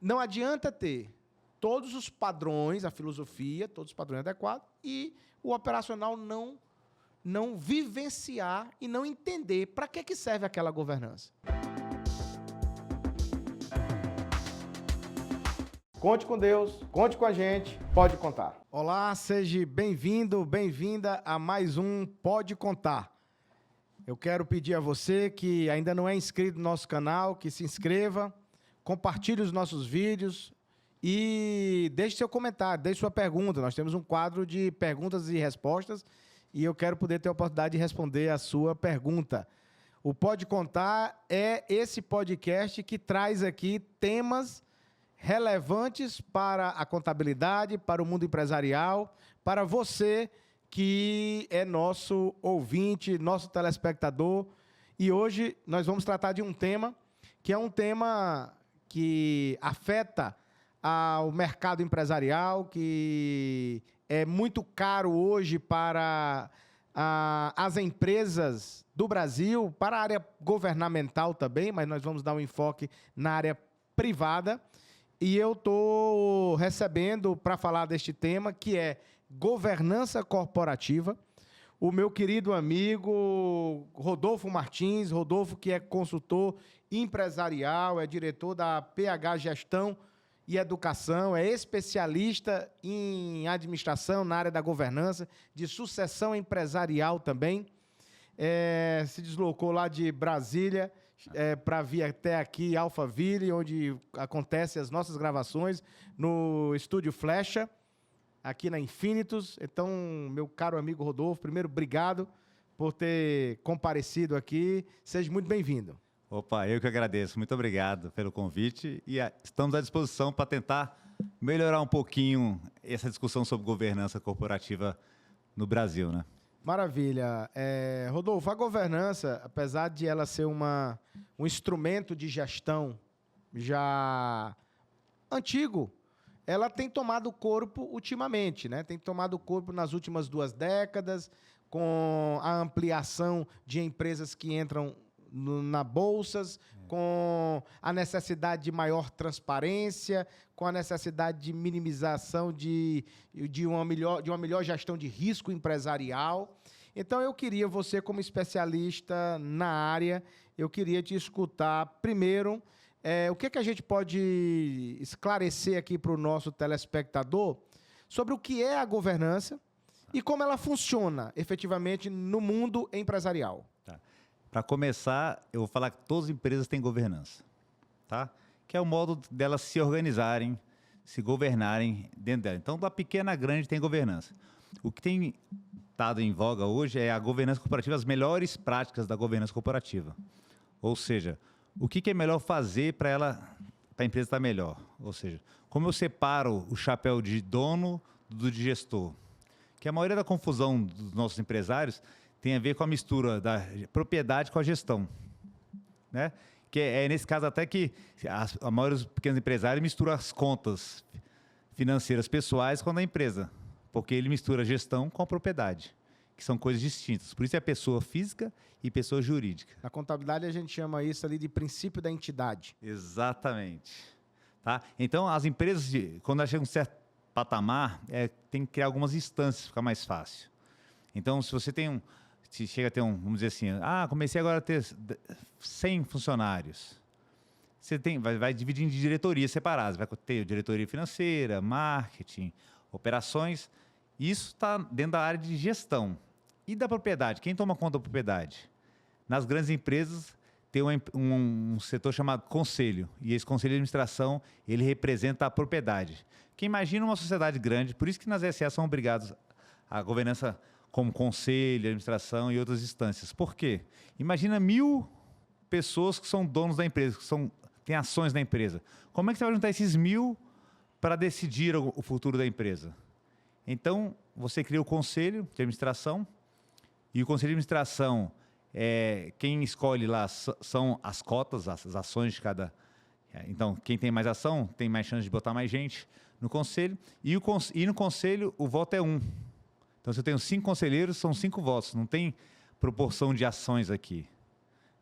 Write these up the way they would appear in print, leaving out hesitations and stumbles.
não adianta ter todos os padrões, a filosofia, todos os padrões adequados, e o operacional não vivenciar e não entender para que serve aquela governança. Conte com Deus, conte com a gente, pode contar. Olá, seja bem-vindo, bem-vinda a mais um Pode Contar. Eu quero pedir a você que ainda não é inscrito no nosso canal, que se inscreva, compartilhe os nossos vídeos e deixe seu comentário, deixe sua pergunta. Nós temos um quadro de perguntas e respostas e eu quero poder ter a oportunidade de responder a sua pergunta. O Pode Contar é esse podcast que traz aqui temas relevantes para a contabilidade, para o mundo empresarial, para você que é nosso ouvinte, nosso telespectador. E hoje nós vamos tratar de um tema que é um tema que afeta ao mercado empresarial, que é muito caro hoje para as empresas do Brasil, para a área governamental também, mas nós vamos dar um enfoque na área privada. E eu estou recebendo para falar deste tema, que é governança corporativa, o meu querido amigo Rodolfo Martins. Rodolfo, que é consultor empresarial, é diretor da PH Gestão e Educação, é especialista em administração na área da governança, de sucessão empresarial também. Se deslocou lá de Brasília para vir até aqui, Alphaville, onde acontecem as nossas gravações, no Estúdio Flecha, aqui na Infinitus. Então, meu caro amigo Rodolfo, primeiro, obrigado por ter comparecido aqui. Seja muito bem-vindo. Opa, eu que agradeço. Muito obrigado pelo convite e estamos à disposição para tentar melhorar um pouquinho essa discussão sobre governança corporativa no Brasil, né? Maravilha. Rodolfo, a governança, apesar de ela ser um instrumento de gestão já antigo, ela tem tomado corpo ultimamente, né? Tem tomado corpo nas últimas 2 décadas, com a ampliação de empresas que entram na bolsas, com a necessidade de maior transparência, com a necessidade de minimização de uma melhor gestão de risco empresarial. Então, eu queria, você como especialista na área, eu queria te escutar primeiro, o que a gente pode esclarecer aqui para o nosso telespectador sobre o que é a governança e como ela funciona efetivamente no mundo empresarial. Tá. Para começar, eu vou falar que todas as empresas têm governança, tá? Que é o modo delas se organizarem, se governarem dentro dela. Então, da pequena a grande tem governança. O que tem estado em voga hoje é a governança corporativa, as melhores práticas da governança corporativa. Ou seja, o que é melhor fazer para a empresa estar melhor? Ou seja, como eu separo o chapéu de dono do de gestor? Que a maioria da confusão dos nossos empresários tem a ver com a mistura da propriedade com a gestão, né? Que é nesse caso até que a maioria dos pequenos empresários mistura as contas financeiras pessoais com a da empresa, porque ele mistura a gestão com a propriedade, que são coisas distintas. Por isso é pessoa física e pessoa jurídica. Na contabilidade a gente chama isso ali de princípio da entidade. Exatamente. Tá? Então as empresas, quando elas chegam a um certo patamar, tem que criar algumas instâncias, fica mais fácil. Então, se você se chega a ter vamos dizer assim, comecei agora a ter 100 funcionários. Você vai dividir em diretorias separadas. Vai ter diretoria financeira, marketing, operações. Isso está dentro da área de gestão. E da propriedade? Quem toma conta da propriedade? Nas grandes empresas, tem um setor chamado conselho. E esse conselho de administração, ele representa a propriedade. Que imagina uma sociedade grande, por isso que nas SA são obrigados a governança como conselho, administração e outras instâncias. Por quê? Imagina 1000 pessoas que são donos da empresa, têm ações na empresa. Como é que você vai juntar esses 1000 para decidir o futuro da empresa? Então, você cria o conselho de administração e o conselho de administração, quem escolhe lá são as cotas, as ações de cada... Então, quem tem mais ação tem mais chance de botar mais gente no conselho. E no conselho, o voto é 1. Então, se eu tenho 5 conselheiros, são 5 votos. Não tem proporção de ações aqui,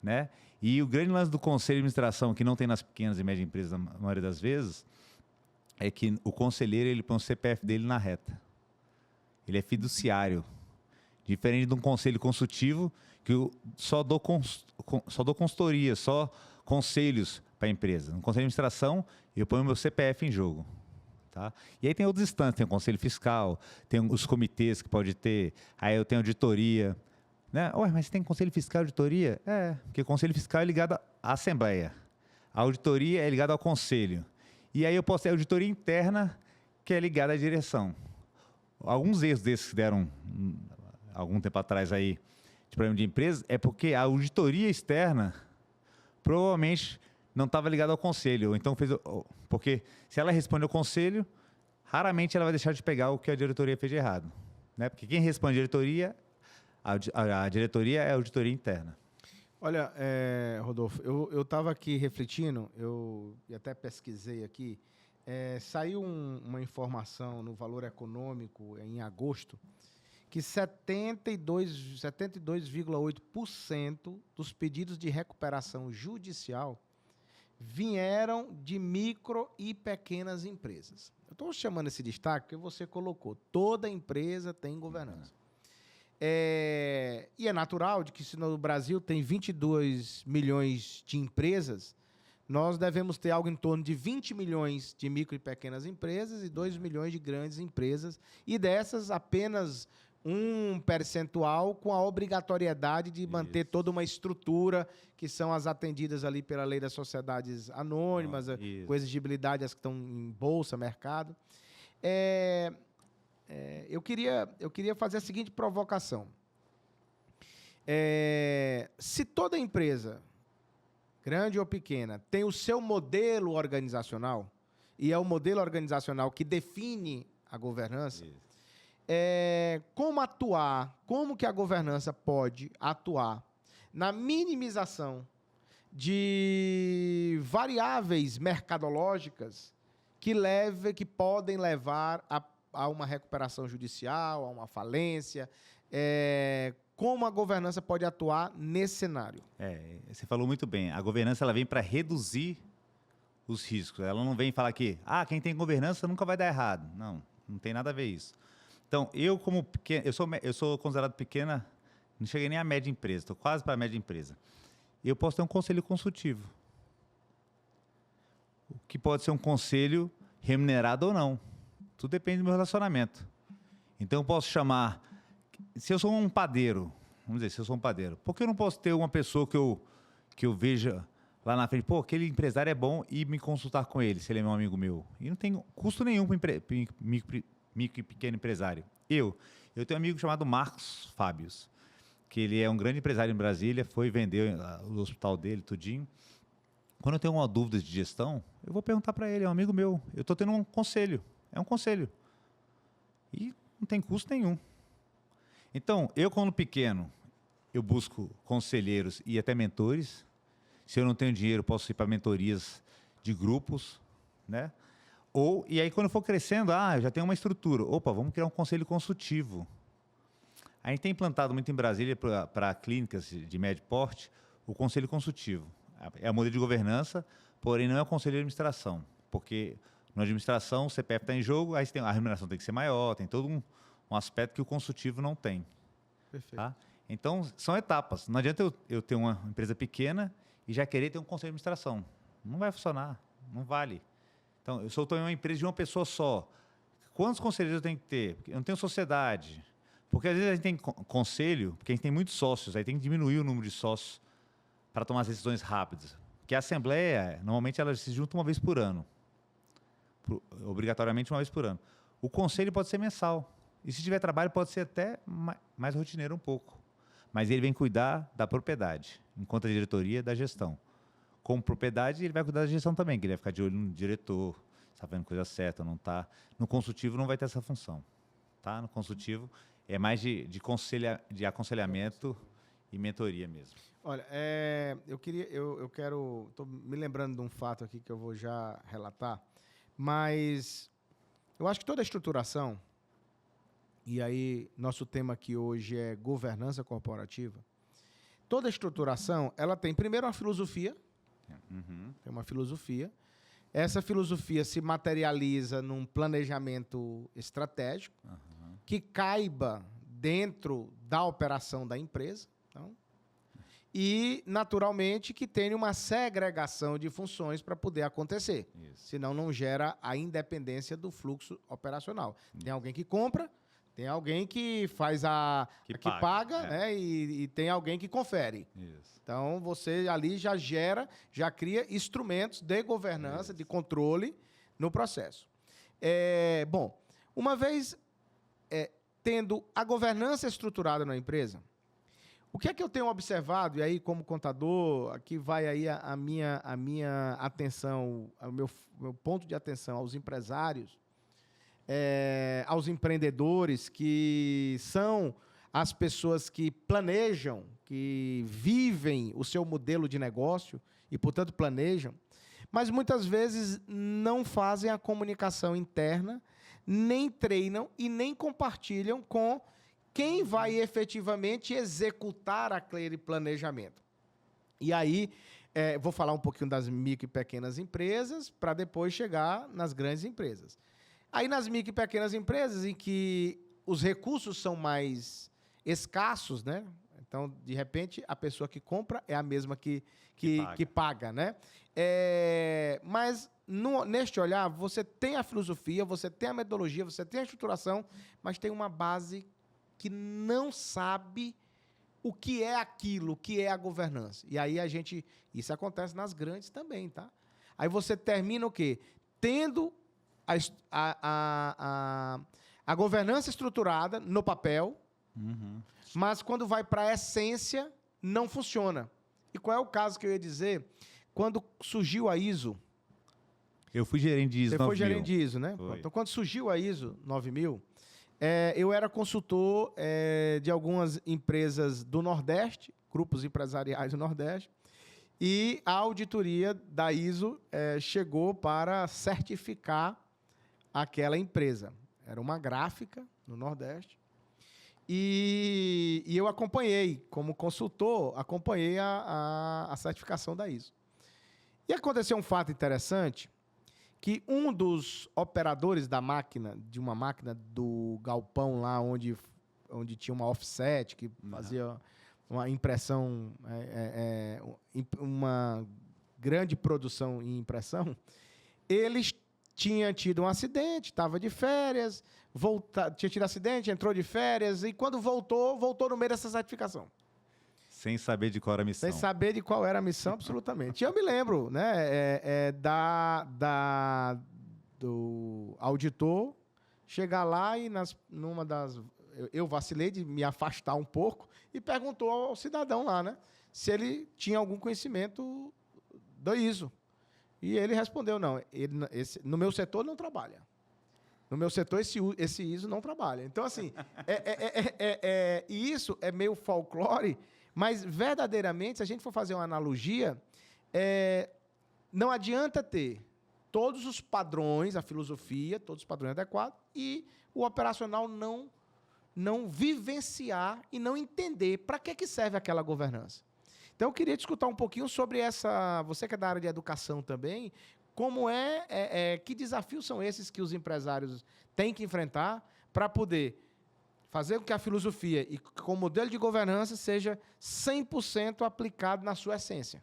né? E o grande lance do conselho de administração, que não tem nas pequenas e médias empresas, na maioria das vezes, é que o conselheiro ele põe o CPF dele na reta. Ele é fiduciário. Diferente de um conselho consultivo, que eu só dou consultoria, só conselhos para a empresa. No conselho de administração, eu ponho o meu CPF em jogo. Tá? E aí tem outras instâncias, tem o conselho fiscal, tem os comitês que pode ter, aí eu tenho auditoria. Né? Ué, mas tem conselho fiscal e auditoria? Porque o conselho fiscal é ligado à Assembleia. A auditoria é ligada ao conselho. E aí eu posso ter a auditoria interna, que é ligada à direção. Alguns erros desses que deram algum tempo atrás aí de problema de empresa é porque a auditoria externa provavelmente não estava ligada ao conselho. Ou então porque se ela responde ao conselho, raramente ela vai deixar de pegar o que a diretoria fez de errado. Né? Porque quem responde à diretoria, a diretoria é a auditoria interna. Olha, Rodolfo, eu estava aqui refletindo, eu até pesquisei aqui, saiu uma informação no Valor Econômico em agosto, que 72,8% dos pedidos de recuperação judicial vieram de micro e pequenas empresas. Eu estou chamando esse destaque porque você colocou, toda empresa tem governança. E é natural de que se no Brasil tem 22 milhões de empresas, nós devemos ter algo em torno de 20 milhões de micro e pequenas empresas e 2 milhões de grandes empresas, e dessas apenas um percentual com a obrigatoriedade de manter toda uma estrutura, que são as atendidas ali pela lei das sociedades anônimas, com exigibilidade as que estão em bolsa, mercado. Eu queria fazer a seguinte provocação. Se toda empresa, grande ou pequena, tem o seu modelo organizacional, e é o modelo organizacional que define a governança, como atuar, como que a governança pode atuar na minimização de variáveis mercadológicas que podem levar a uma recuperação judicial, a uma falência, como a governança pode atuar nesse cenário? Você falou muito bem. A governança ela vem para reduzir os riscos. Ela não vem falar que quem tem governança nunca vai dar errado. Não tem nada a ver isso. Então, eu como pequeno, eu sou considerado pequena, não cheguei nem à média empresa, estou quase para a média empresa. Eu posso ter um conselho consultivo, o que pode ser um conselho remunerado ou não. Tudo depende do meu relacionamento. Então, eu posso chamar... Se eu sou um padeiro, vamos dizer, se eu sou um padeiro, por que eu não posso ter uma pessoa que eu veja lá na frente, aquele empresário é bom, e me consultar com ele, se ele é meu amigo meu? E não tem custo nenhum para micro e pequeno empresário. Eu tenho um amigo chamado Marcos Fábios, que ele é um grande empresário em Brasília, foi vender o hospital dele, tudinho. Quando eu tenho uma dúvida de gestão, eu vou perguntar para ele, é um amigo meu, eu estou tendo um conselho, é um conselho. E não tem custo nenhum. Então, eu quando pequeno, eu busco conselheiros e até mentores. Se eu não tenho dinheiro, posso ir para mentorias de grupos, né? E aí, quando eu for crescendo, eu já tenho uma estrutura. Vamos criar um conselho consultivo. A gente tem implantado muito em Brasília para clínicas de médio porte o conselho consultivo. É o modelo de governança, porém não é o conselho de administração, porque na administração o CPF está em jogo, aí a remuneração tem que ser maior, tem todo um aspecto que o consultivo não tem. Perfeito. Tá? Então, são etapas. Não adianta eu ter uma empresa pequena e já querer ter um conselho de administração. Não vai funcionar, não vale. Então, eu sou uma empresa de uma pessoa só. Quantos conselheiros eu tenho que ter? Eu não tenho sociedade. Porque às vezes a gente tem conselho, porque a gente tem muitos sócios, aí tem que diminuir o número de sócios para tomar as decisões rápidas. Porque a Assembleia, normalmente, ela se junta uma vez por ano. Obrigatoriamente uma vez por ano. O conselho pode ser mensal. E se tiver trabalho, pode ser até mais rotineiro um pouco. Mas ele vem cuidar da propriedade, enquanto a diretoria da gestão. Como propriedade, ele vai cuidar da gestão também, que ele vai ficar de olho no diretor, se está fazendo coisa certa ou não está. No consultivo não vai ter essa função. Tá? No consultivo é mais de aconselhamento e mentoria mesmo. Olha, estou me lembrando de um fato aqui que eu vou já relatar, mas eu acho que toda a estruturação, e aí nosso tema aqui hoje é governança corporativa, toda estruturação, ela tem primeiro uma filosofia. Tem uma filosofia. Essa filosofia se materializa num planejamento estratégico que caiba dentro da operação da empresa. Então, e, naturalmente, que tenha uma segregação de funções para poder acontecer. Isso. Senão, não gera a independência do fluxo operacional. Tem alguém que compra, tem alguém que faz que paga, né? E tem alguém que confere. Isso. Então, você ali já cria instrumentos de governança, de controle no processo. Bom, uma vez tendo a governança estruturada na empresa, o que é que eu tenho observado, e aí como contador, aqui vai aí a minha atenção, o meu ponto de atenção aos empresários, aos empreendedores, que são as pessoas que planejam, que vivem o seu modelo de negócio e, portanto, planejam, mas muitas vezes não fazem a comunicação interna, nem treinam e nem compartilham com quem vai efetivamente executar aquele planejamento. E aí, vou falar um pouquinho das micro e pequenas empresas, para depois chegar nas grandes empresas. Aí, nas micro e pequenas empresas, em que os recursos são mais escassos, né? Então, de repente, a pessoa que compra é a mesma que paga, né? Mas, neste olhar, você tem a filosofia, você tem a metodologia, você tem a estruturação, mas tem uma base que não sabe o que é aquilo, o que é a governança. E aí isso acontece nas grandes também, tá? Aí você termina o quê? Tendo a governança estruturada no papel, mas quando vai para a essência, não funciona. E qual é o caso que eu ia dizer? Quando surgiu a ISO... Eu fui gerente de ISO 9000. Você foi gerente de ISO, né? Então, quando surgiu a ISO 9000... eu era consultor de algumas empresas do Nordeste, grupos empresariais do Nordeste, e a auditoria da ISO chegou para certificar aquela empresa. Era uma gráfica no Nordeste. E eu acompanhei, como consultor, acompanhei a certificação da ISO. E aconteceu um fato interessante, que um dos operadores de uma máquina do galpão lá, onde tinha uma offset, que fazia uma impressão, uma grande produção em impressão, eles tinham tido um acidente, estava de férias, tinha tido acidente, entrou de férias, e quando voltou no meio dessa certificação. Sem saber de qual era a missão. Sem saber de qual era a missão, absolutamente. E eu me lembro, né, do auditor chegar lá e eu vacilei de me afastar um pouco e perguntou ao cidadão lá, né, se ele tinha algum conhecimento do ISO. E ele respondeu, não, no meu setor não trabalha. No meu setor, esse ISO não trabalha. Então, assim, e isso é meio folclore, mas, verdadeiramente, se a gente for fazer uma analogia, não adianta ter todos os padrões, a filosofia, todos os padrões adequados, e o operacional não vivenciar e não entender para que serve aquela governança. Então, eu queria te escutar um pouquinho sobre você que é da área de educação também, que desafios são esses que os empresários têm que enfrentar para poder fazer com que a filosofia e com o modelo de governança seja 100% aplicado na sua essência.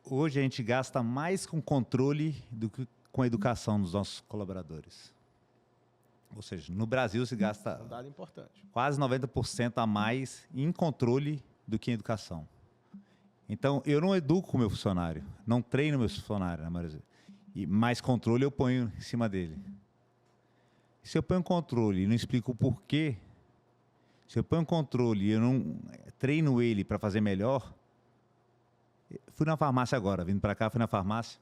Hoje a gente gasta mais com controle do que com a educação dos nossos colaboradores. Ou seja, no Brasil se gasta um dado importante, quase 90% a mais em controle do que em educação. Então, eu não educo o meu funcionário, não treino o meu funcionário, na maioria. E mais controle eu ponho em cima dele. Se eu ponho controle e não explico o porquê, se eu ponho controle e eu não treino ele para fazer melhor... Fui na farmácia agora, vindo para cá, fui na farmácia,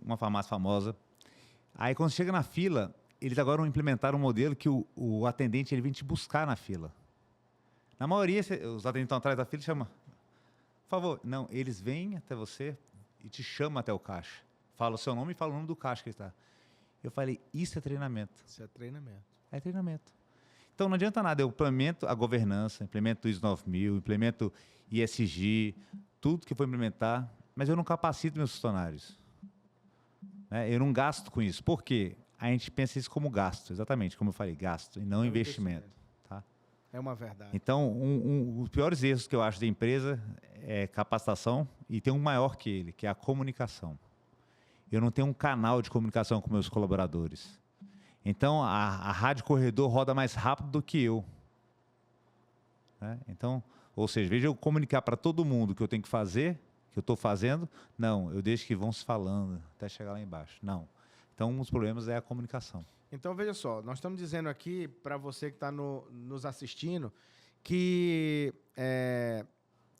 uma farmácia famosa. Aí, quando chega na fila, eles agora implementaram um modelo que o atendente ele vem te buscar na fila. Na maioria, os atendentes estão atrás da fila e chamam, por favor. Não, eles vêm até você e te chamam até o caixa. Fala o seu nome e fala o nome do caixa que ele está. Eu falei, isso é treinamento. Isso é treinamento. É treinamento. Então, não adianta nada, eu implemento a governança, implemento o ISO 9000, implemento ESG, tudo que for implementar, mas eu não capacito meus funcionários. Né? Eu não gasto com isso. Por quê? A gente pensa isso como gasto, exatamente, como eu falei, gasto, e não investimento. Tá? É uma verdade. Então, os piores erros que eu acho da empresa é capacitação, e tem um maior que ele, que é a comunicação. Eu não tenho um canal de comunicação com meus colaboradores. Então, a rádio corredor roda mais rápido do que eu. Né? Então, ou seja, veja eu comunicar para todo mundo o que eu tenho que fazer, que eu estou fazendo. Não, eu deixo que vão se falando até chegar lá embaixo. Não. Então, um dos problemas é a comunicação. Então, veja só, nós estamos dizendo aqui, para você que está nos assistindo, que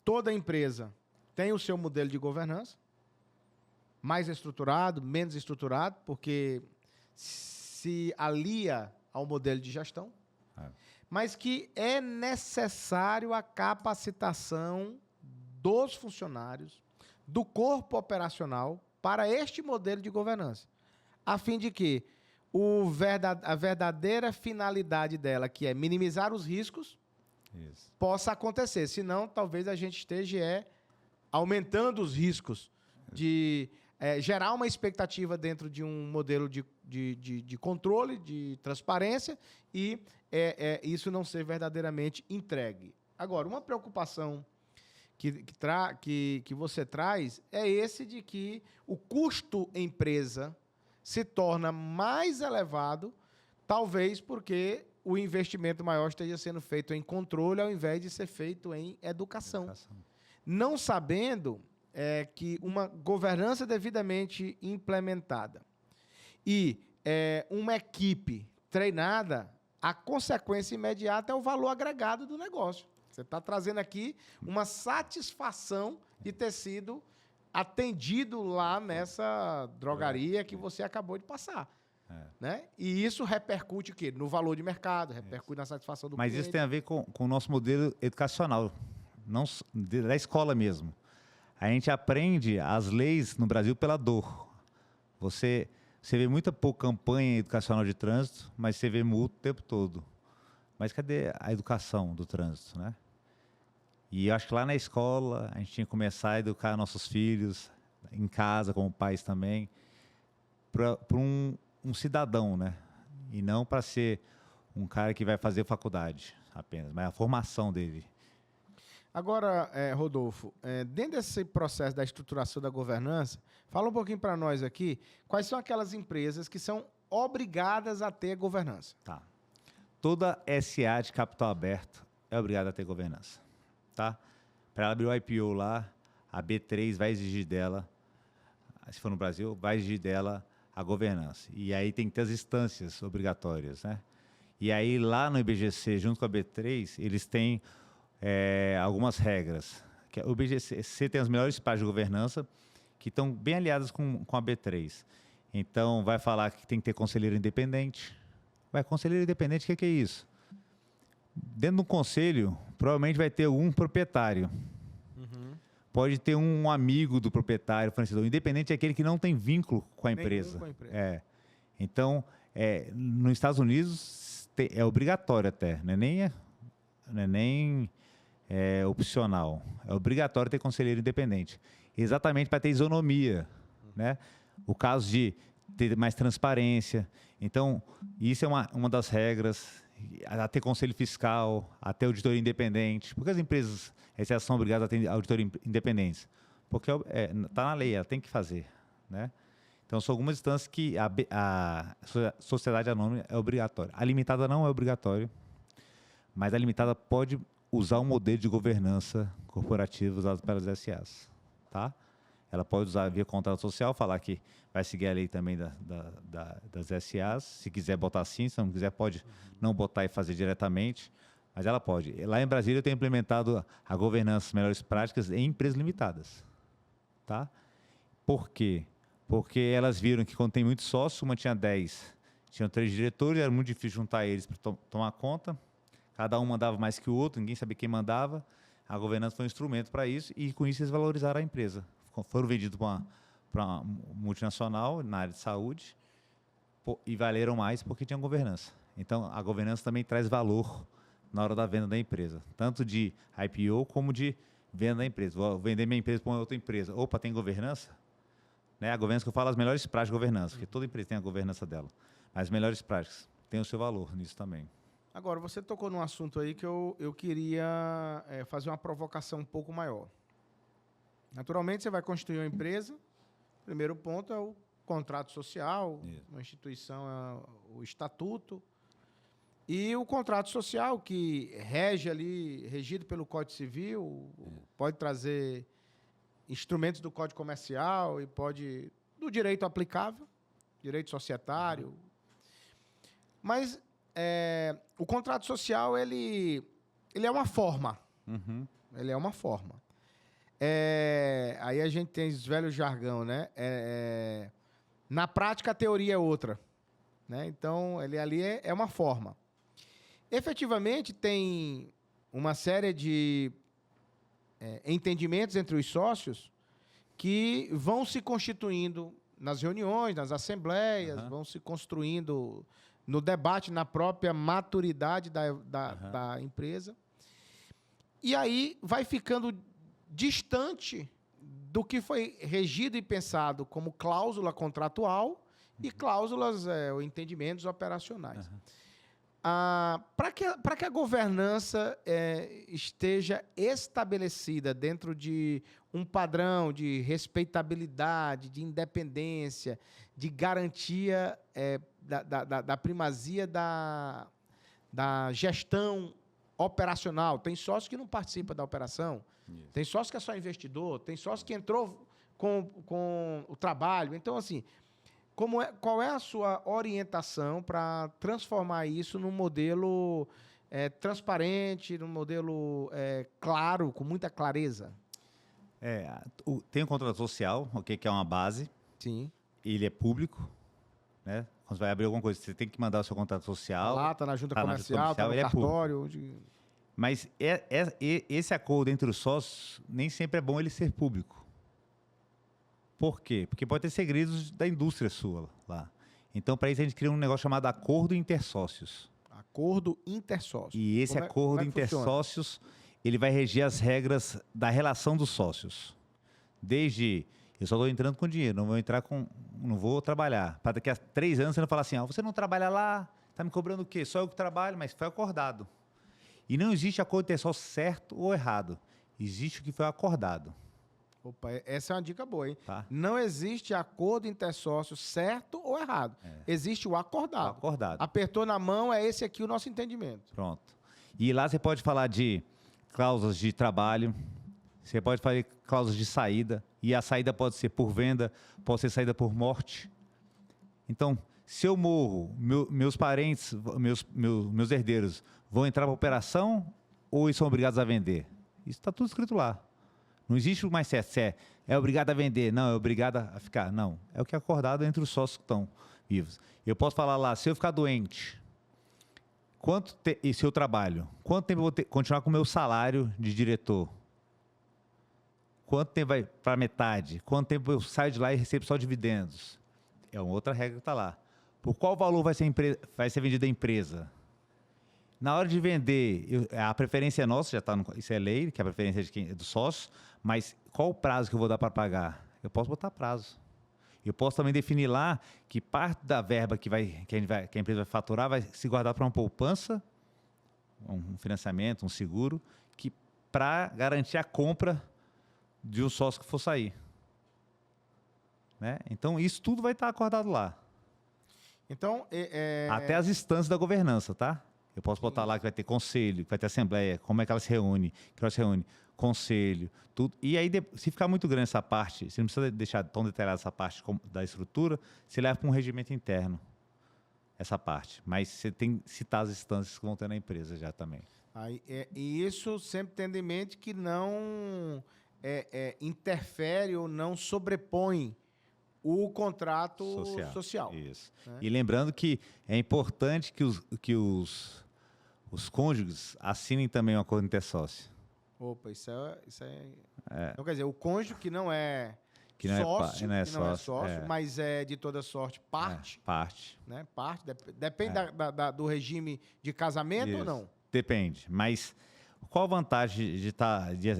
toda empresa tem o seu modelo de governança, mais estruturado, menos estruturado, porque se alia ao modelo de gestão, mas que é necessário a capacitação dos funcionários, do corpo operacional, para este modelo de governança, a fim de que a verdadeira finalidade dela, que é minimizar os riscos, possa acontecer. Senão, talvez a gente esteja aumentando os riscos de gerar uma expectativa dentro de um modelo de controle, de transparência, e isso não ser verdadeiramente entregue. Agora, uma preocupação que você traz é esse de que o custo empresa se torna mais elevado, talvez porque o investimento maior esteja sendo feito em controle ao invés de ser feito em educação. Não sabendo que uma governança devidamente implementada e uma equipe treinada, a consequência imediata é o valor agregado do negócio. Você está trazendo aqui uma satisfação de ter sido atendido lá nessa drogaria que você acabou de passar. Né? E isso repercute o quê? No valor de mercado, repercute na satisfação do cliente. Mas isso tem a ver com o nosso modelo educacional, não da escola mesmo. A gente aprende as leis no Brasil pela dor. Você vê muita pouca campanha educacional de trânsito, mas você vê multa o tempo todo. Mas cadê a educação do trânsito, né? E eu acho que lá na escola a gente tinha que começar a educar nossos filhos, em casa, como pais também, para um cidadão, né? E não para ser um cara que vai fazer faculdade apenas, mas a formação dele. Agora, Rodolfo, dentro desse processo da estruturação da governança, fala um pouquinho para nós aqui, quais são aquelas empresas que são obrigadas a ter governança? Tá. Toda SA de capital aberto é obrigada a ter governança. Tá? Para ela abrir o IPO lá, a B3 vai exigir dela, se for no Brasil, vai exigir dela a governança. E aí tem que ter as instâncias obrigatórias, né? E aí lá no IBGC, junto com a B3, eles têm algumas regras. O IBGC tem as melhores páginas de governança que estão bem aliadas com a B3. Então, vai falar que tem que ter conselheiro independente. Conselheiro independente, o que é isso? Dentro do conselho, provavelmente vai ter um proprietário. Pode ter um amigo do proprietário, fornecedor. Independente é aquele que não tem vínculo com a empresa. Então, nos Estados Unidos, é obrigatório até. Não é nem opcional. É obrigatório ter conselheiro independente. Exatamente para ter isonomia. Né? O caso de ter mais transparência. Então, isso é uma das regras. A ter conselho fiscal, a ter auditoria independente. Por que as empresas são obrigadas a ter auditoria independentes? Porque está na lei, ela tem que fazer. Né? Então, são algumas instâncias que a sociedade anônima é obrigatória. A limitada não é obrigatória, mas a limitada pode usar um modelo de governança corporativa usado pelas SAs. Tá? Ela pode usar via contrato social, falar que vai seguir a lei também das SAs. Se quiser botar sim, se não quiser pode não botar e fazer diretamente, mas ela pode. Lá em Brasília eu tenho implementado a governança melhores práticas em empresas limitadas. Tá? Por quê? Porque elas viram que quando tem muito sócio, uma tinha 10, tinham 3 diretores, era muito difícil juntar eles para tomar conta. Cada um mandava mais que o outro, ninguém sabia quem mandava. A governança foi um instrumento para isso e com isso eles valorizaram a empresa. Foram vendidos para uma multinacional na área de saúde e valeram mais porque tinham governança. Então, a governança também traz valor na hora da venda da empresa, tanto de IPO como de venda da empresa. Vou vender minha empresa para uma outra empresa. Opa, tem governança? Né? A governança que eu falo, as melhores práticas de governança, porque toda empresa tem a governança dela. Mas as melhores práticas têm o seu valor nisso também. Agora, você tocou num assunto aí que eu queria fazer uma provocação um pouco maior. Naturalmente, você vai constituir uma empresa. O primeiro ponto é o contrato social, uma instituição é o estatuto. E o contrato social, que rege ali, regido pelo Código Civil, pode trazer instrumentos do Código Comercial e pode do direito aplicável, direito societário. Mas o contrato social, ele é uma forma. Ele é uma forma. Aí a gente tem esse velho jargão, né? Na prática, a teoria é outra. Né? Então, ele ali é uma forma. Efetivamente, tem uma série de entendimentos entre os sócios que vão se constituindo nas reuniões, nas assembleias, vão se construindo no debate, na própria maturidade da empresa. E aí vai ficando distante do que foi regido e pensado como cláusula contratual e cláusulas ou entendimentos operacionais. Para que a governança esteja estabelecida dentro de um padrão de respeitabilidade, de independência, de garantia da primazia da gestão operacional. Tem sócio que não participa da operação, tem sócio que é só investidor, tem sócio que entrou com o trabalho. Então, assim, qual é a sua orientação para transformar isso num modelo transparente, num modelo claro, com muita clareza? Tem o contrato social, que é uma base. Sim. Ele é público, né? Quando você vai abrir alguma coisa, você tem que mandar o seu contrato social. Lá, está na junta comercial, está no cartório. Mas esse acordo entre os sócios, nem sempre é bom ele ser público. Por quê? Porque pode ter segredos da indústria sua lá. Então, para isso, a gente cria um negócio chamado acordo intersócios. Acordo intersócios. E esse acordo intersócios, ele vai reger as regras da relação dos sócios. Desde, eu só estou entrando com dinheiro, não vou trabalhar. Para daqui a 3 anos você não falar assim, você não trabalha lá, está me cobrando o quê? Só eu que trabalho, mas foi acordado. E não existe acordo intersócio certo ou errado. Existe o que foi acordado. Opa, essa é uma dica boa, hein? Tá. Não existe acordo intersócio certo ou errado. Existe o acordado. O acordado. Apertou na mão, é esse aqui o nosso entendimento. Pronto. E lá você pode falar de cláusulas de trabalho, você pode fazer cláusulas de saída, e a saída pode ser por venda, pode ser saída por morte. Então, se eu morro, meus parentes, meus herdeiros vão entrar para a operação ou eles são obrigados a vender? Isso está tudo escrito lá. Não existe o mais certo, se é obrigado a vender, não, é obrigado a ficar. Não, é o que é acordado entre os sócios que estão vivos. Eu posso falar lá, se eu ficar doente, e se eu trabalho, quanto tempo eu vou continuar com o meu salário de diretor? Quanto tempo vai para metade? Quanto tempo eu saio de lá e recebo só dividendos? É uma outra regra que está lá. Por qual valor vai ser vendida a empresa? Na hora de vender, a preferência é nossa, já está isso é lei, que é a preferência é do sócio, mas qual o prazo que eu vou dar para pagar? Eu posso botar prazo. Eu posso também definir lá que parte da verba que a empresa vai faturar vai se guardar para uma poupança, um financiamento, um seguro, para garantir a compra de um sócio que for sair. Né? Então, isso tudo vai estar acordado lá. Então, até as instâncias da governança, tá? Eu posso botar lá que vai ter conselho, que vai ter assembleia, como é que ela se reúne, que ela se reúne, conselho, tudo. E aí, se ficar muito grande essa parte, você não precisa deixar tão detalhada essa parte da estrutura, você leva para um regimento interno, essa parte. Mas você tem que citar as instâncias que vão ter na empresa já também. E isso sempre tendo em mente que não interfere ou não sobrepõe o contrato social. Isso. Né? E lembrando que é importante que os cônjuges assinem também um acordo intersócio. Opa, isso é... Então, quer dizer, o cônjuge que não é Que não sócio, não é que não é sócio, sócio, mas é de toda sorte parte. Parte. Né? Parte. Depende do regime de casamento ou não? Depende. Mas qual a vantagem de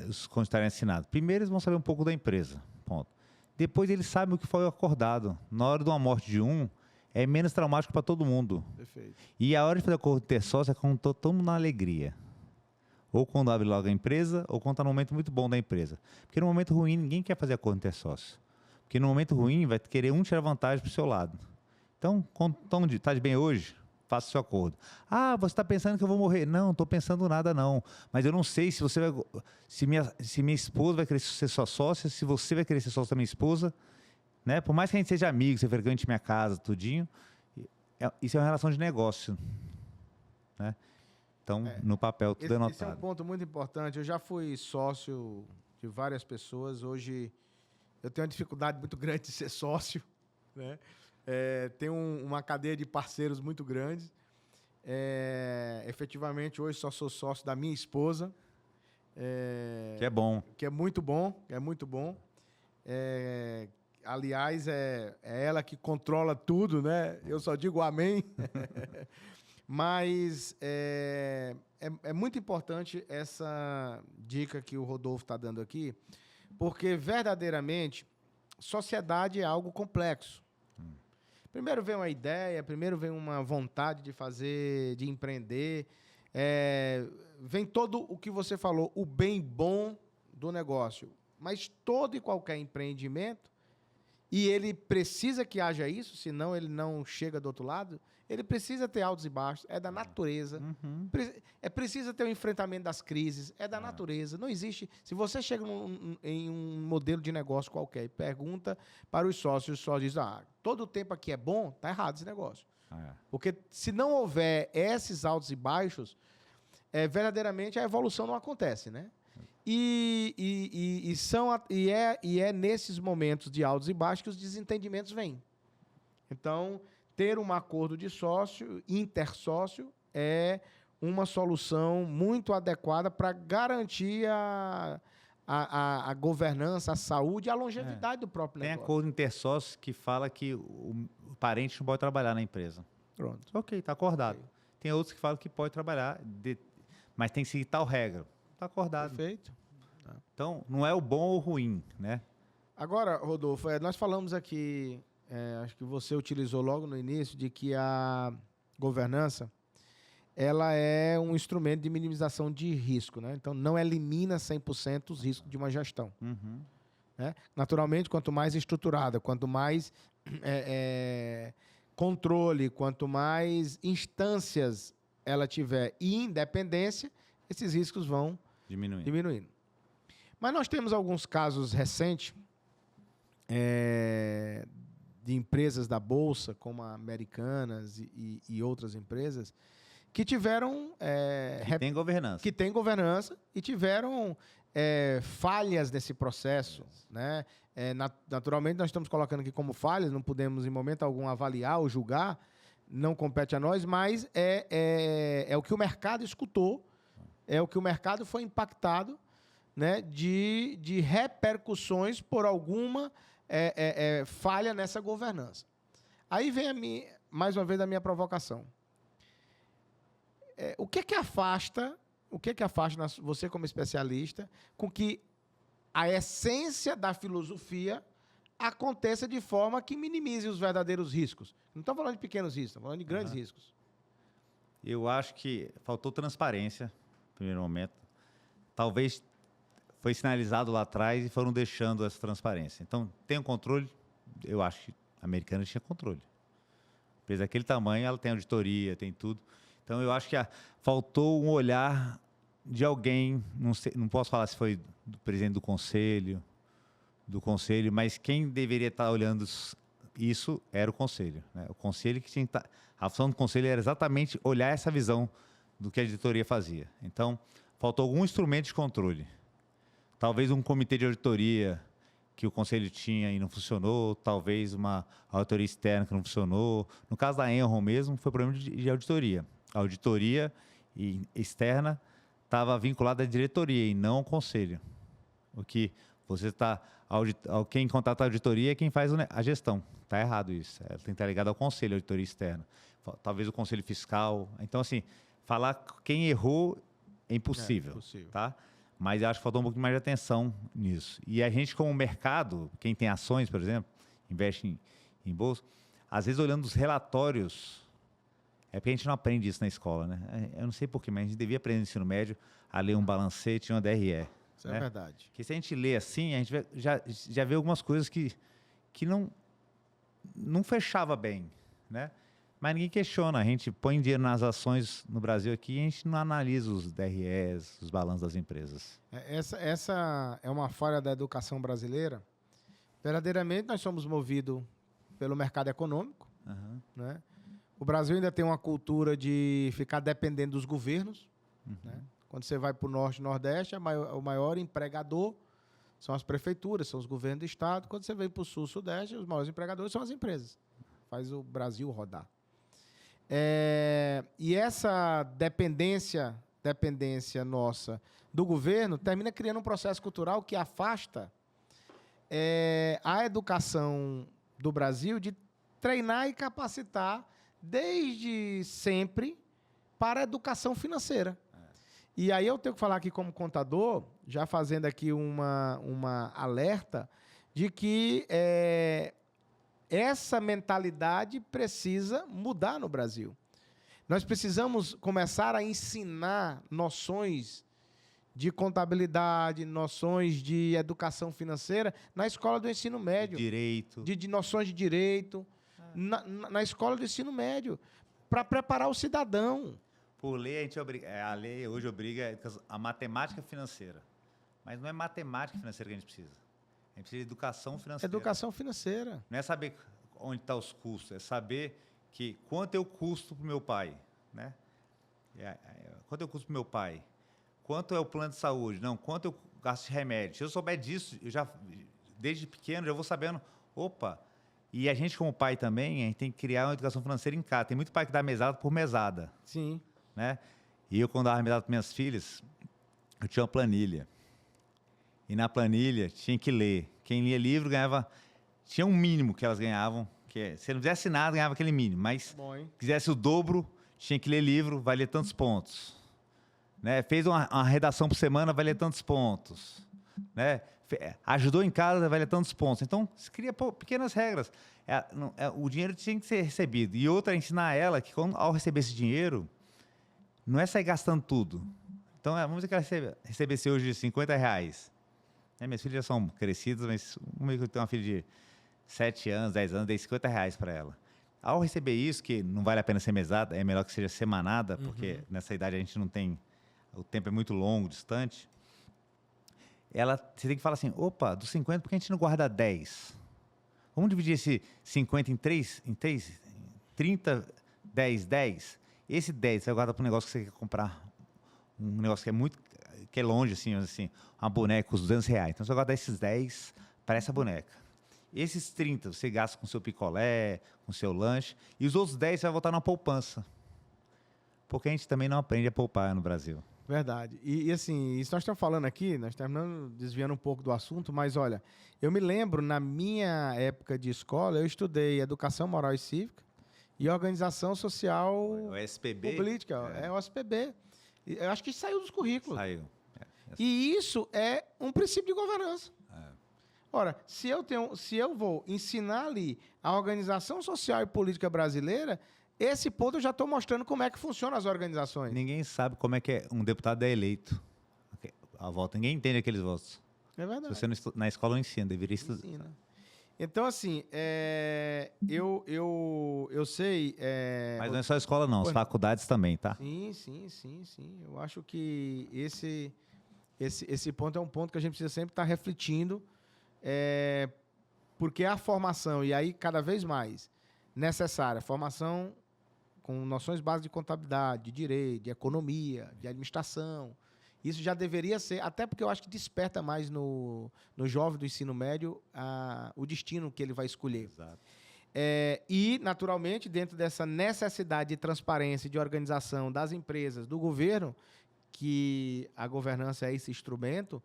os cônjuges estarem assinados? Primeiro, eles vão saber um pouco da empresa. Ponto. Depois, eles sabem o que foi acordado. Na hora de uma morte de um, é menos traumático para todo mundo. Perfeito. E a hora de fazer acordo intersócio é quando todo mundo na alegria. Ou quando abre logo a empresa, ou quando está num momento muito bom da empresa. Porque no momento ruim, ninguém quer fazer acordo intersócio. Porque no momento ruim, vai querer um tirar vantagem para o seu lado. Então, está de bem hoje? Faça o seu acordo. Ah, você está pensando que eu vou morrer? Não, não estou pensando nada, não. Mas eu não sei se você vai. Se minha esposa vai querer ser sua sócia, se você vai querer ser sócia da minha esposa. Né? Por mais que a gente seja amigo, você frequente minha casa, tudinho, isso é uma relação de negócio. Né? Então, no papel, tudo é anotado. Esse é um ponto muito importante. Eu já fui sócio de várias pessoas. Hoje, eu tenho uma dificuldade muito grande de ser sócio. Né? Tenho uma cadeia de parceiros muito grande. Efetivamente, hoje só sou sócio da minha esposa. Que é bom. Que é muito bom. É muito bom. Aliás, é ela que controla tudo, né? Eu só digo amém. Mas é muito importante essa dica que o Rodolfo está dando aqui, porque, verdadeiramente, sociedade é algo complexo. Primeiro vem uma ideia, primeiro vem uma vontade de fazer, de empreender, vem todo o que você falou, o bem bom do negócio. Mas todo e qualquer empreendimento, e ele precisa que haja isso, senão ele não chega do outro lado, ele precisa ter altos e baixos, é da natureza. Precisa ter o enfrentamento das crises, é da natureza. Não existe... Se você chega em um modelo de negócio qualquer e pergunta para os sócios, só diz, todo o tempo aqui é bom, está errado esse negócio. Porque se não houver esses altos e baixos, verdadeiramente a evolução não acontece, né? E é nesses momentos de altos e baixos que os desentendimentos vêm. Então, ter um acordo de sócio, intersócio, é uma solução muito adequada para garantir a governança, a saúde e a longevidade do próprio negócio. Tem acordo intersócio que fala que o parente não pode trabalhar na empresa. Pronto. Ok, está acordado. Okay. Tem outros que falam que pode trabalhar, mas tem que seguir tal regra. Está acordado. Perfeito. Então, não é o bom ou o ruim, né? Agora, Rodolfo, nós falamos aqui, acho que você utilizou logo no início, de que a governança ela é um instrumento de minimização de risco, né? Então, não elimina 100% os riscos de uma gestão. Né? Naturalmente, quanto mais estruturada, quanto mais controle, quanto mais instâncias ela tiver e independência, esses riscos vão diminuindo. Mas nós temos alguns casos recentes de empresas da Bolsa, como a Americanas e outras empresas, que tiveram... que tem governança e tiveram falhas nesse processo. Né? Naturalmente, nós estamos colocando aqui como falhas, não podemos, em momento algum, avaliar ou julgar, não compete a nós, mas é o que o mercado escutou, é o que o mercado foi impactado, né, de repercussões por alguma falha nessa governança. Aí vem mais uma vez a minha provocação. O que afasta você como especialista com que a essência da filosofia aconteça de forma que minimize os verdadeiros riscos? Não estou falando de pequenos riscos, estou falando de grandes riscos. Eu acho que faltou transparência, no primeiro momento. Talvez foi sinalizado lá atrás e foram deixando essa transparência. Então, tem um controle? Eu acho que a Americana tinha controle. Apesar daquele tamanho, ela tem auditoria, tem tudo. Então, eu acho que faltou um olhar de alguém, não posso falar se foi do presidente do conselho, mas quem deveria estar olhando isso era o conselho. Né? O conselho que tinha que estar... A função do conselho era exatamente olhar essa visão do que a diretoria fazia. Então, faltou algum instrumento de controle. Talvez um comitê de auditoria que o conselho tinha e não funcionou, talvez uma auditoria externa que não funcionou. No caso da Enron mesmo, foi problema de auditoria. A auditoria externa estava vinculada à diretoria e não ao conselho. O que você está Quem contrata a auditoria é quem faz a gestão. Está errado isso. Tem que estar ligado ao conselho de auditoria externa. Talvez o conselho fiscal. Então, assim, falar quem errou é impossível. Tá? Mas eu acho que faltou um pouquinho mais de atenção nisso. E a gente, como mercado, quem tem ações, por exemplo, investe em bolsa, às vezes olhando os relatórios, é porque a gente não aprende isso na escola, né? Eu não sei porquê, mas a gente devia aprender no ensino médio a ler um balancete e uma DRE. Isso é verdade. Porque se a gente lê assim, a gente já vê algumas coisas que não fechava bem, né? Mas ninguém questiona. A gente põe dinheiro nas ações no Brasil aqui e a gente não analisa os DREs, os balanços das empresas. Essa é uma falha da educação brasileira. Verdadeiramente, nós somos movidos pelo mercado econômico. Né? O Brasil ainda tem uma cultura de ficar dependendo dos governos. Né? Quando você vai para o Norte e Nordeste, o maior empregador são as prefeituras, são os governos do Estado. Quando você vem para o Sul e Sudeste, os maiores empregadores são as empresas. Faz o Brasil rodar. E essa dependência nossa do governo termina criando um processo cultural que afasta a educação do Brasil de treinar e capacitar desde sempre para a educação financeira. E aí eu tenho que falar aqui como contador, já fazendo aqui uma alerta de que essa mentalidade precisa mudar no Brasil. Nós precisamos começar a ensinar noções de contabilidade, noções de educação financeira na escola do ensino médio. Direito. De noções de direito, na escola do ensino médio, para preparar o cidadão. Por lei, a lei hoje obriga a matemática financeira. Mas não é matemática financeira que a gente precisa. A gente precisa de educação financeira. Educação financeira. Não é saber onde estão os custos, é saber quanto eu custo para o meu pai. Né? Quanto eu custo para o meu pai? Quanto é o plano de saúde? Não, quanto eu gasto de remédio? Se eu souber disso, desde pequeno, já vou sabendo, opa. E a gente, como pai também, a gente tem que criar uma educação financeira em casa. Tem muito pai que dá mesada por mesada. Sim. Né? E eu, quando dava mesada para minhas filhas, eu tinha uma planilha. E na planilha tinha que ler. Quem lia livro ganhava... Tinha um mínimo que elas ganhavam. Se não fizesse nada, ganhava aquele mínimo. Mas se quisesse o dobro, tinha que ler livro, valia tantos pontos. Né? Fez uma redação por semana, valia tantos pontos. Né? Ajudou em casa, valia tantos pontos. Então, se cria pequenas regras. O dinheiro tinha que ser recebido. E outra, ensinar ela que, ao receber esse dinheiro, não é sair gastando tudo. Então, vamos dizer que ela recebesse hoje R$50. Minhas filhas já são crescidas, mas eu tenho uma filha de 7 anos, 10 anos, dei R$50 para ela. Ao receber isso, que não vale a pena ser mesada, é melhor que seja semanada, porque nessa idade a gente não tem... O tempo é muito longo, distante. Você tem que falar assim, opa, dos 50, por que a gente não guarda 10? Vamos dividir esse 50 em 3? 30, 10, 10. Esse 10 você guarda para um negócio que você quer comprar. Um negócio que é longe, assim, uma boneca com os R$200. Então você guarda esses 10 para essa boneca. Esses 30 você gasta com seu picolé, com seu lanche. E os outros 10 você vai voltar na poupança. Porque a gente também não aprende a poupar no Brasil. Verdade. E assim, isso nós estamos falando aqui, nós terminamos desviando um pouco do assunto, mas olha, eu me lembro, na minha época de escola, eu estudei Educação Moral e Cívica e Organização Social... O SPB? Política, é o SPB. Eu acho que saiu dos currículos. Saiu. E isso é um princípio de governança. Ora, se eu vou ensinar ali a organização social e política brasileira, esse ponto eu já estou mostrando como é que funcionam as organizações. Ninguém sabe como é que um deputado é eleito. A volta, ninguém entende aqueles votos. É verdade. Se você na escola não ensina, deveria estudar. Então, assim, eu sei... Mas não é só a escola, não. As faculdades também, tá? Sim. Eu acho que esse ponto é um ponto que a gente precisa sempre estar refletindo, porque a formação, e aí cada vez mais necessária, formação com noções básicas de contabilidade, de direito, de economia, de administração, isso já deveria ser, até porque eu acho que desperta mais no jovem do ensino médio o destino que ele vai escolher. Exato. E, naturalmente, dentro dessa necessidade de transparência e de organização das empresas, do governo, que a governança é esse instrumento,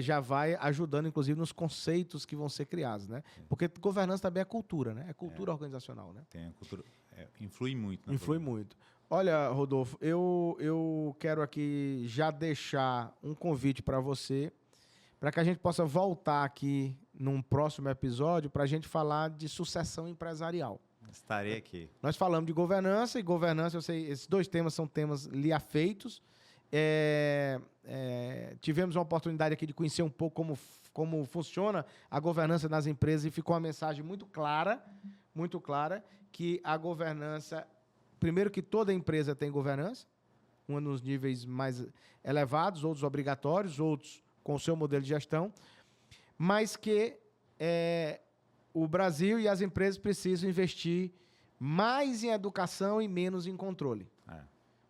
já vai ajudando, inclusive, nos conceitos que vão ser criados, né? Porque governança também é cultura, né? É cultura organizacional, né? Tem a cultura, influi muito. Influi muito. Olha, Rodolfo, eu quero aqui já deixar um convite para você, para que a gente possa voltar aqui num próximo episódio para a gente falar de sucessão empresarial. Estarei aqui. Nós falamos de governança, e governança, eu sei, esses dois temas são temas lhe afeitos. Tivemos uma oportunidade aqui de conhecer um pouco como funciona a governança nas empresas, e ficou uma mensagem muito clara, que a governança, primeiro que toda empresa tem governança, um nos níveis mais elevados, outros obrigatórios, outros com o seu modelo de gestão, mas que o Brasil e as empresas precisam investir mais em educação e menos em controle,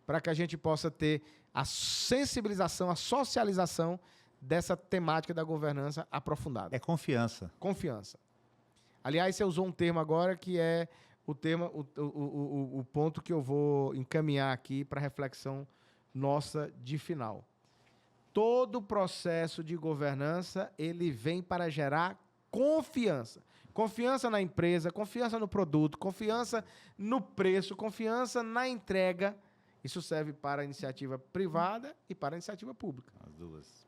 para que a gente possa ter a sensibilização, a socialização dessa temática da governança aprofundada. É confiança. Confiança. Aliás, você usou um termo agora que é o ponto que eu vou encaminhar aqui para a reflexão nossa de final. Todo processo de governança, ele vem para gerar confiança. Confiança na empresa, confiança no produto, confiança no preço, confiança na entrega. Isso serve para a iniciativa privada e para a iniciativa pública. As duas.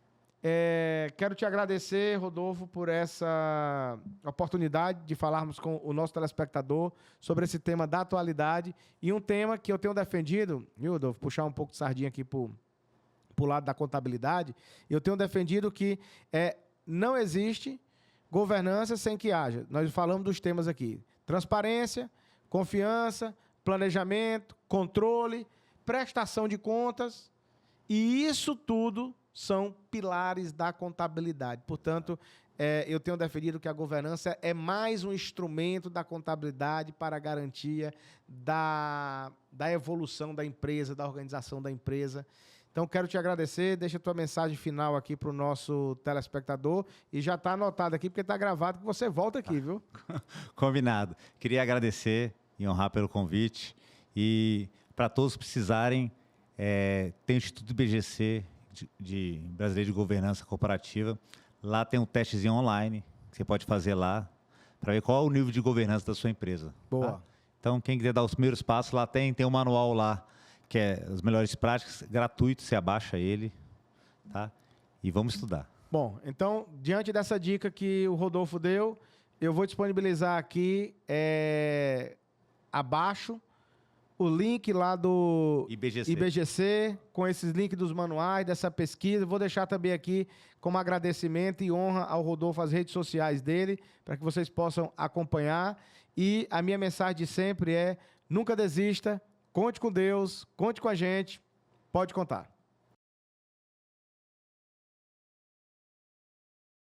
Quero te agradecer, Rodolfo, por essa oportunidade de falarmos com o nosso telespectador sobre esse tema da atualidade e um tema que eu tenho defendido, viu, Rodolfo? Puxar um pouco de sardinha aqui para o lado da contabilidade. Eu tenho defendido que não existe governança sem que haja. Nós falamos dos temas aqui: transparência, confiança, planejamento, controle, prestação de contas, e isso tudo são pilares da contabilidade. Portanto, eu tenho defendido que a governança é mais um instrumento da contabilidade para a garantia da evolução da empresa, da organização da empresa. Então, quero te agradecer. Deixa a tua mensagem final aqui para o nosso telespectador. E já está anotado aqui, porque está gravado, que você volta aqui, viu? Combinado. Queria agradecer e honrar pelo convite. E para todos que precisarem, tem o Instituto BGC, de Brasileiro de Governança Corporativa. Lá tem um testezinho online que você pode fazer lá para ver qual é o nível de governança da sua empresa. Boa. Tá? Então, quem quiser dar os primeiros passos, lá tem um manual lá, que é as melhores práticas, gratuito, você abaixa ele, tá? E vamos estudar. Bom, então, diante dessa dica que o Rodolfo deu, eu vou disponibilizar aqui abaixo o link lá do IBGC, com esses links dos manuais, dessa pesquisa. Vou deixar também aqui como agradecimento e honra ao Rodolfo as redes sociais dele, para que vocês possam acompanhar. E a minha mensagem de sempre é: nunca desista, conte com Deus, conte com a gente, pode contar.